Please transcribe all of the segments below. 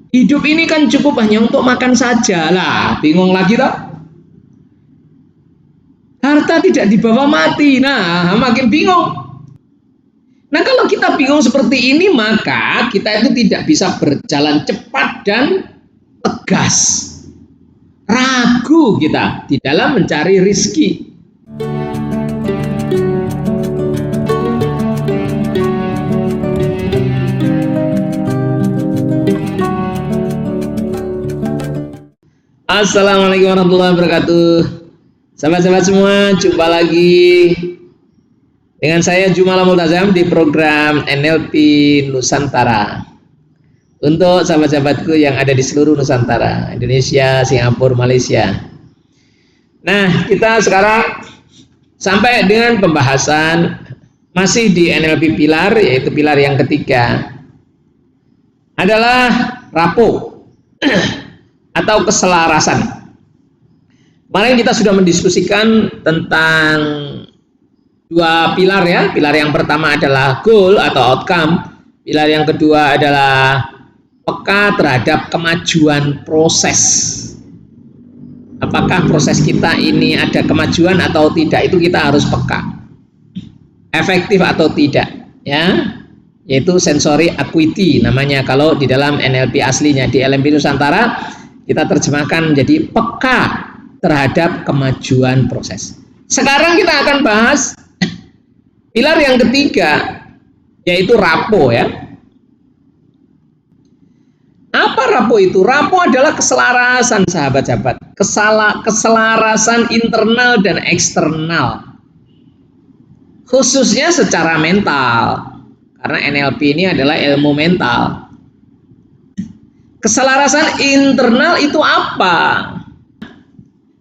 Hidup ini kan cukup hanya untuk makan saja lah. Bingung lagi toh? Harta tidak dibawa mati. Nah, makin bingung. Nah, kalau kita bingung seperti ini, maka kita itu tidak bisa berjalan cepat dan tegas. Ragu kita di dalam mencari rizki. Assalamualaikum warahmatullahi wabarakatuh. Sahabat-sahabat semua, jumpa lagi dengan saya Jumalah Multazam di program NLP Nusantara. Untuk sahabat-sahabatku yang ada di seluruh Nusantara, Indonesia, Singapura, Malaysia. Nah, kita sekarang sampai dengan pembahasan masih di NLP pilar, yaitu pilar yang ketiga adalah rapo atau keselarasan. Kemarin kita sudah mendiskusikan tentang dua pilar ya. Pilar yang pertama adalah goal atau outcome. Pilar yang kedua adalah peka terhadap kemajuan proses. Apakah proses kita ini ada kemajuan atau tidak, itu kita harus peka. Efektif atau tidak, ya. Yaitu sensory acuity namanya kalau di dalam NLP aslinya. Di NLP Nusantara kita terjemahkan menjadi peka terhadap kemajuan proses. Sekarang kita akan bahas pilar yang ketiga, yaitu rapo ya. Apa rapo itu? Rapo adalah keselarasan, sahabat-sahabat. Keselarasan internal dan eksternal. Khususnya secara mental. Karena NLP ini adalah ilmu mental. Keselarasan internal itu apa?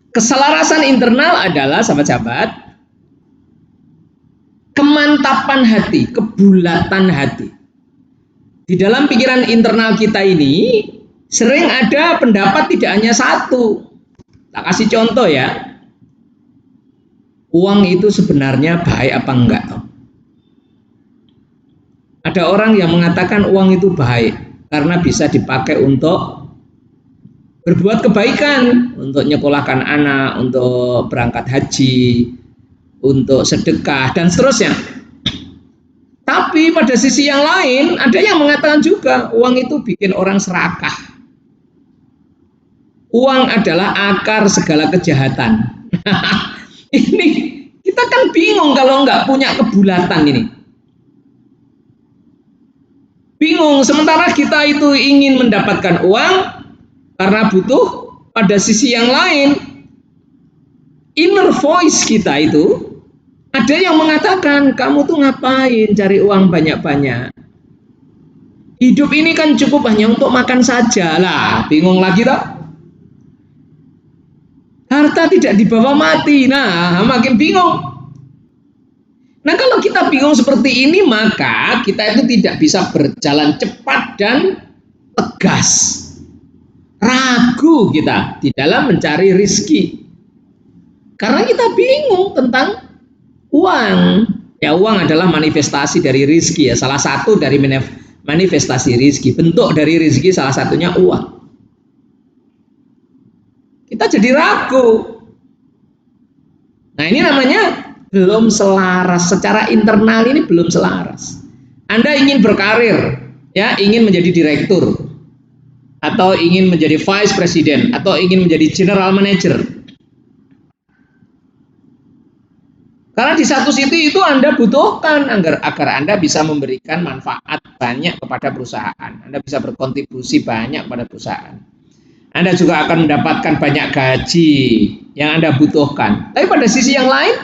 Keselarasan internal adalah, sahabat-sahabat, kemantapan hati, kebulatan hati. Di dalam pikiran internal kita ini sering ada pendapat tidak hanya satu. Tak kasih contoh ya. Uang itu sebenarnya baik apa enggak? Ada orang yang mengatakan uang itu baik karena bisa dipakai untuk berbuat kebaikan, untuk nyekolahkan anak, untuk berangkat haji, untuk sedekah dan seterusnya. Tapi pada sisi yang lain ada yang mengatakan juga uang itu bikin orang serakah. Uang adalah akar segala kejahatan. Ini kita kan bingung kalau nggak punya kebulatan ini. Bingung, sementara kita itu ingin mendapatkan uang karena butuh. Pada sisi yang lain, inner voice kita itu ada yang mengatakan, kamu tuh ngapain cari uang banyak-banyak? Hidup ini kan cukup hanya untuk makan saja lah. Bingung lagi toh? Harta tidak dibawa mati. Nah, makin bingung. Nah, kalau kita bingung seperti ini, maka kita itu tidak bisa berjalan cepat dan tegas. Ragu kita di dalam mencari rizki. Karena kita bingung tentang uang. Ya, uang adalah manifestasi dari rizki ya. Salah satu dari manifestasi rizki. Bentuk dari rizki salah satunya uang. Kita jadi ragu. Nah, ini namanya belum selaras. Secara internal ini belum selaras. Anda ingin berkarir, ya, ingin menjadi direktur, atau ingin menjadi vice president, atau ingin menjadi general manager. Karena di satu sisi itu Anda butuhkan agar Anda bisa memberikan manfaat banyak kepada perusahaan. Anda bisa berkontribusi banyak pada perusahaan. Anda juga akan mendapatkan banyak gaji yang Anda butuhkan. Tapi pada sisi yang lain,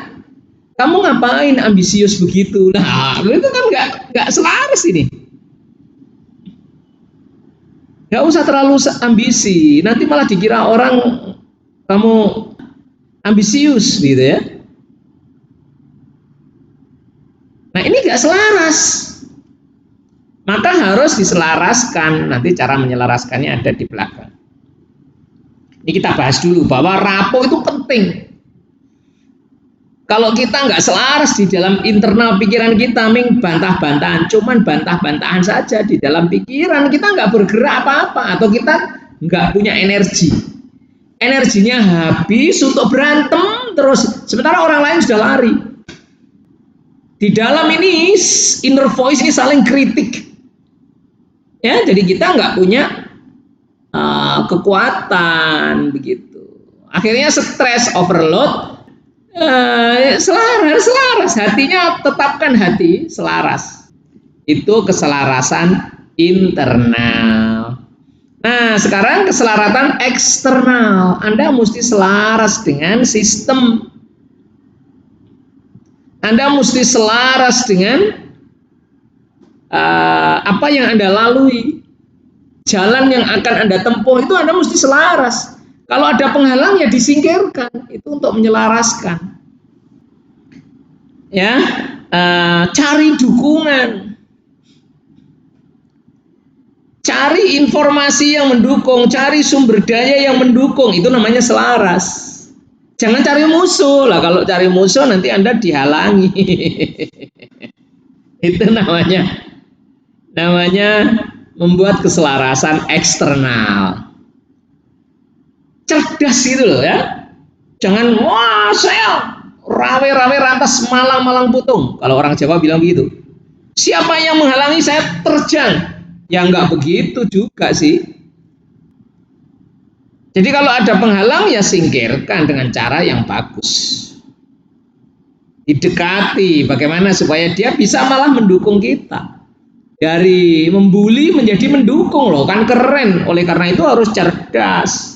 kamu ngapain ambisius begitu? Nah, itu kan nggak selaras ini. Nggak usah terlalu ambisi. Nanti malah dikira orang kamu ambisius gitu ya. Nah, ini nggak selaras. Maka harus diselaraskan. Nanti cara menyelaraskannya ada di belakang. Ini kita bahas dulu bahwa rapo itu penting. Kalau kita nggak selaras di dalam internal pikiran kita, bantah-bantahan, cuman bantah-bantahan saja di dalam pikiran, kita nggak bergerak apa-apa, atau kita nggak punya energi. Energinya habis untuk berantem terus, sementara orang lain sudah lari. Di dalam ini inner voice ini saling kritik. Ya, jadi kita nggak punya kekuatan begitu. Akhirnya stres, overload. Selaras hatinya, tetapkan hati selaras, itu keselarasan internal. Nah, sekarang keselarasan eksternal, Anda mesti selaras dengan sistem, Anda mesti selaras dengan apa yang Anda lalui, jalan yang akan Anda tempuh, itu Anda mesti selaras. Kalau ada penghalang ya disingkirkan, itu untuk menyelaraskan. Ya, cari dukungan, cari informasi yang mendukung, cari sumber daya yang mendukung, itu namanya selaras. Jangan cari musuh lah, kalau cari musuh nanti Anda dihalangi. Itu namanya membuat keselarasan eksternal. Cerdas gitu loh ya. Jangan wah saya rawe-rawe rantas malang-malang putung. Kalau orang Jawa bilang begitu. Siapa yang menghalangi saya terjang. Ya enggak begitu juga sih. Jadi kalau ada penghalang ya singkirkan dengan cara yang bagus. Didekati bagaimana supaya dia bisa malah mendukung kita. Dari membuli menjadi mendukung loh, kan keren. Oleh karena itu harus cerdas.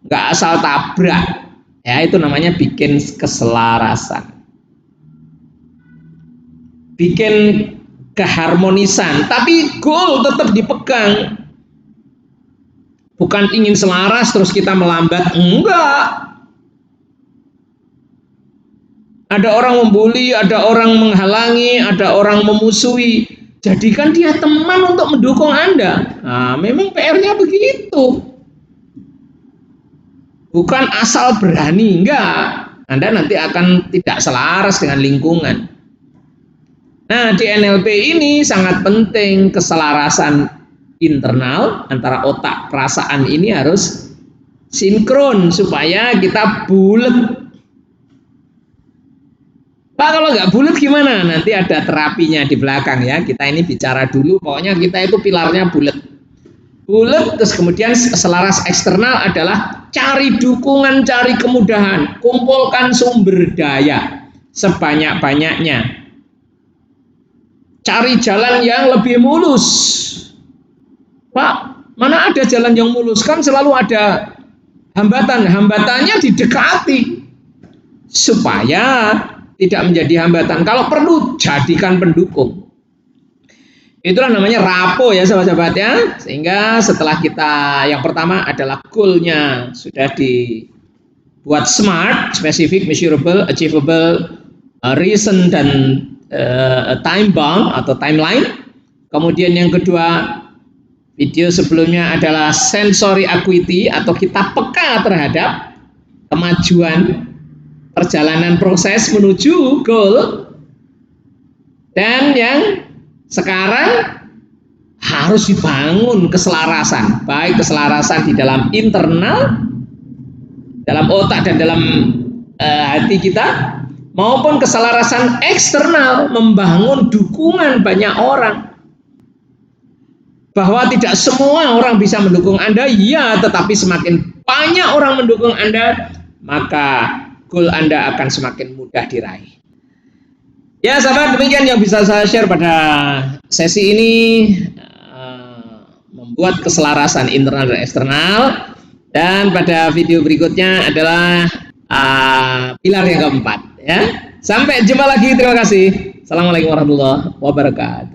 Nggak asal tabrak, ya itu namanya bikin keselarasan, bikin keharmonisan, tapi goal tetap dipegang, bukan ingin selaras terus kita melambat, enggak. Ada orang membuli, ada orang menghalangi, ada orang memusuhi, jadikan dia teman untuk mendukung Anda. Nah, memang PR-nya begitu. Bukan asal berani, enggak. Anda nanti akan tidak selaras dengan lingkungan. Nah, di NLP ini sangat penting keselarasan internal antara otak, perasaan ini harus sinkron supaya kita bulet. Pak, kalau nggak bulet gimana? Nanti ada terapinya di belakang ya. Kita ini bicara dulu, pokoknya kita itu pilarnya bulet. Bulet, terus kemudian selaras eksternal adalah cari dukungan, cari kemudahan, kumpulkan sumber daya sebanyak-banyaknya, cari jalan yang lebih mulus. Pak, mana ada jalan yang mulus? Kan selalu ada hambatan, hambatannya didekati supaya tidak menjadi hambatan. Kalau perlu jadikan pendukung. Itulah namanya rapo ya sahabat-sahabat ya. Sehingga setelah kita yang pertama adalah goal-nya sudah dibuat smart, specific, measurable, achievable, reason dan time bound atau timeline. Kemudian yang kedua, video sebelumnya adalah sensory acuity atau kita peka terhadap kemajuan perjalanan proses menuju goal. Dan yang sekarang harus dibangun keselarasan, baik keselarasan di dalam internal, dalam otak dan dalam hati kita, maupun keselarasan eksternal, membangun dukungan banyak orang. Bahwa tidak semua orang bisa mendukung Anda, ya, tetapi semakin banyak orang mendukung Anda, maka goal Anda akan semakin mudah diraih. Ya sahabat, demikian yang bisa saya share pada sesi ini, membuat keselarasan internal dan eksternal. Dan pada video berikutnya adalah pilar yang keempat. Ya, sampai jumpa lagi. Terima kasih. Assalamualaikum warahmatullahi wabarakatuh.